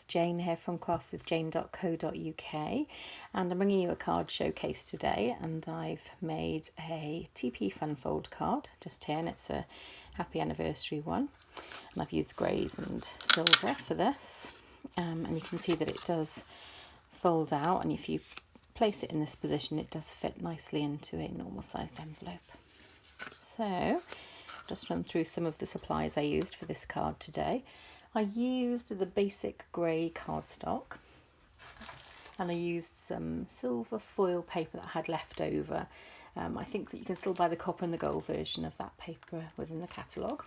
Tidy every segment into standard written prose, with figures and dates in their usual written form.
it's Jane here from craftwithjayne.co.uk, and I'm bringing you a card showcase today, and I've made a Teepee fun fold card just here, and it's a happy anniversary one, and I've used greys and silver for this, and you can see that it does fold out, and if you place it in this position it does fit nicely into a normal sized envelope. So just run through some of the supplies I used for this card today. I used the basic grey cardstock, and I used some silver foil paper that I had left over. I think that you can still buy the copper and the gold version of that paper within the catalogue.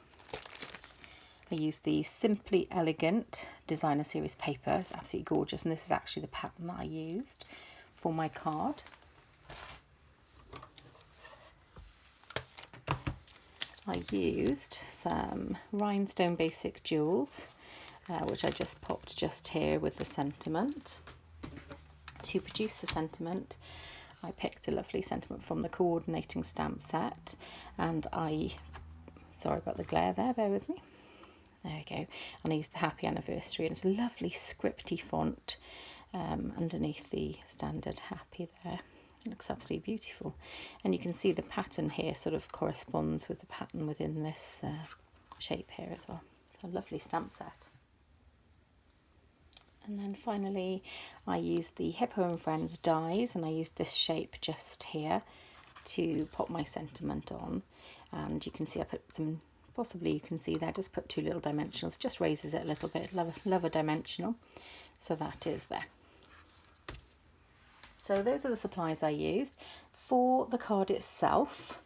I used the Simply Elegant Designer Series paper. It's absolutely gorgeous, and this is actually the pattern that I used for my card. I used some rhinestone basic jewels, which I just popped just here with the sentiment. To produce the sentiment, I picked a lovely sentiment from the coordinating stamp set, and sorry about the glare there, bear with me. There we go. And I used the Happy Anniversary, and it's a lovely scripty font underneath the standard Happy there. It looks absolutely beautiful, and you can see the pattern here sort of corresponds with the pattern within this shape here as well. So a lovely stamp set. And then finally I used the Hippo and Friends dies, and I used this shape just here to pop my sentiment on, and you can see I put some, possibly you can see there, just put two little dimensionals, just raises it a little bit. Love a dimensional, so that is there. So those are the supplies I used. For the card itself,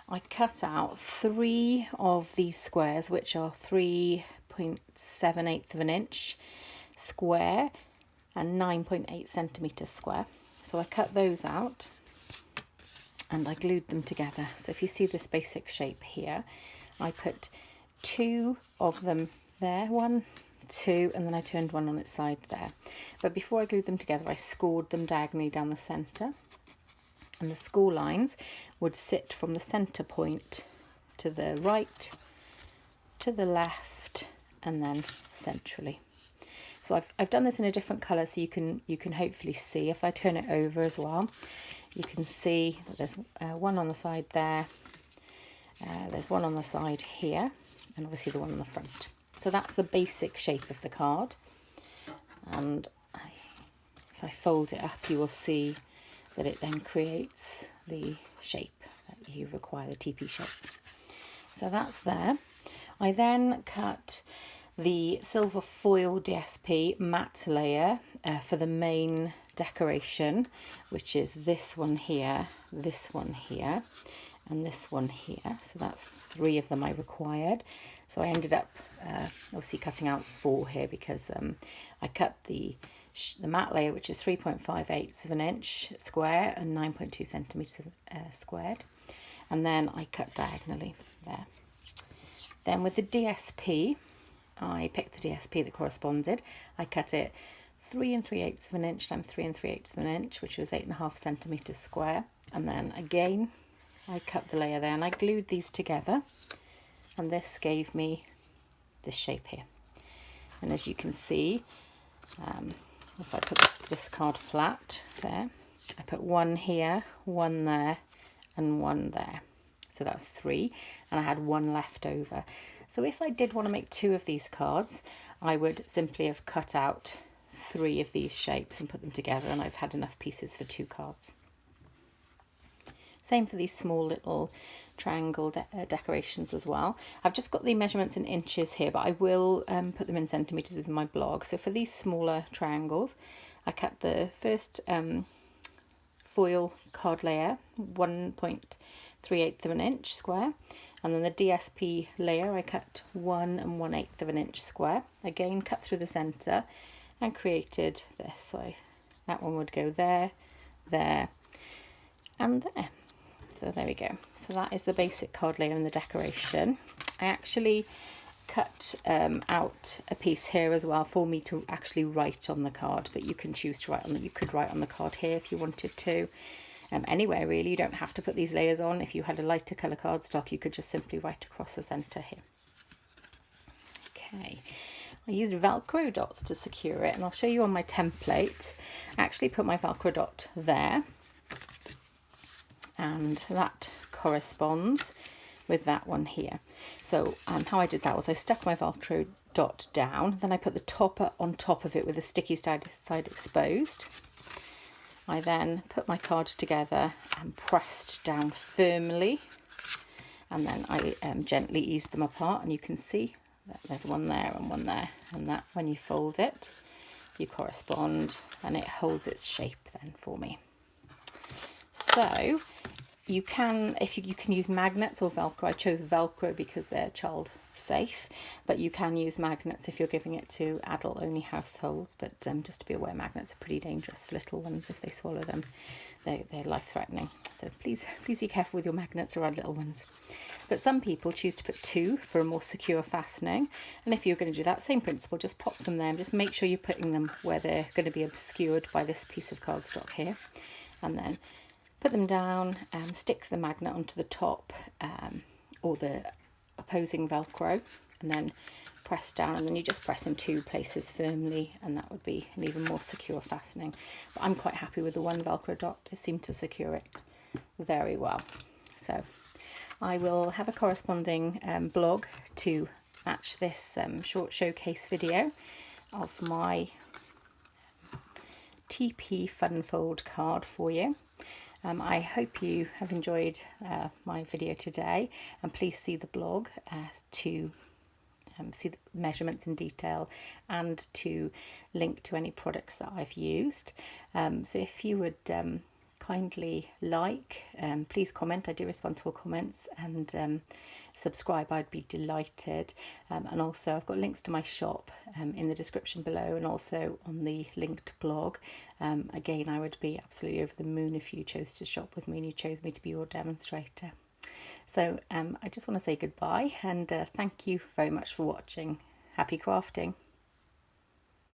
I cut out 3 of these squares, which are 3.78 of an inch square and 9.8 centimetres square. So I cut those out and I glued them together. So if you see this basic shape here, I put 2 of them there, 1, 2, and then I turned one on its side there. But before I glued them together, I scored them diagonally down the centre, and the score lines would sit from the centre point to the right, to the left, and then centrally. So I've done this in a different colour, so you can hopefully see. If I turn it over as well, you can see that there's one on the side there, there's one on the side here, and obviously the one on the front. So that's the basic shape of the card, and if I fold it up, you will see that it then creates the shape that you require, the teepee shape. So that's there. I then cut the silver foil DSP matte layer for the main decoration, which is this one here, and this one here. So that's 3 of them I required. So I ended up obviously cutting out 4 here, because I cut the matte layer, which is 3.58 of an inch square and 9.2 centimetres squared, and then I cut diagonally there. Then with the DSP, I picked the DSP that corresponded. I cut it 3 3/8 of an inch times 3 3/8 of an inch, which was 8.5 centimetres square, and then again I cut the layer there, and I glued these together, and this gave me this shape here. And as you can see, if I put this card flat there, I put 1 here, 1 there, and 1 there. So that's 3, and I had 1 left over. So if I did want to make 2 of these cards, I would simply have cut out 3 of these shapes and put them together, and I've had enough pieces for 2 cards. Same for these small little triangle decorations as well. I've just got the measurements in inches here, but I will put them in centimetres within my blog. So for these smaller triangles, I cut the first foil card layer 1.38 of an inch square, and then the DSP layer I cut 1 1/8 of an inch square. Again, cut through the centre and created this. So that one would go there, there, and there. So there we go. So that is the basic card layer and the decoration. I actually cut out a piece here as well for me to actually write on the card, but you can choose to write on you could write on the card here if you wanted to. Anywhere really, you don't have to put these layers on. If you had a lighter colour cardstock, you could just simply write across the centre here. Okay, I used Velcro dots to secure it, and I'll show you on my template. I actually put my Velcro dot there, and that corresponds with that one here. So how I did that was I stuck my Velcro dot down, then I put the topper on top of it with the sticky side exposed. I then put my cards together and pressed down firmly, and then I gently eased them apart, and you can see that there's one there, and that when you fold it, you correspond, and it holds its shape then for me. So you can, you can use magnets or Velcro. I chose Velcro because they're child safe, but you can use magnets if you're giving it to adult only households. But just to be aware, magnets are pretty dangerous for little ones. If they swallow them, they're life-threatening. So please be careful with your magnets around little ones. But some people choose to put 2 for a more secure fastening, and if you're going to do that same principle, just pop them there and just make sure you're putting them where they're going to be obscured by this piece of cardstock here, and then put them down and stick the magnet onto the top or the opposing Velcro, and then press down, and then you just press in 2 places firmly, and that would be an even more secure fastening. But I'm quite happy with the one Velcro dot. It seemed to secure it very well. So I will have a corresponding blog to match this short showcase video of my Teepee Fun Fold card for you. I hope you have enjoyed my video today, and please see the blog to see the measurements in detail and to link to any products that I've used. So if you would kindly please comment. I do respond to all comments, and subscribe. I'd be delighted. And also I've got links to my shop in the description below, and also on the linked blog. Again, I would be absolutely over the moon if you chose to shop with me and you chose me to be your demonstrator. So I just want to say goodbye, and thank you very much for watching. Happy crafting.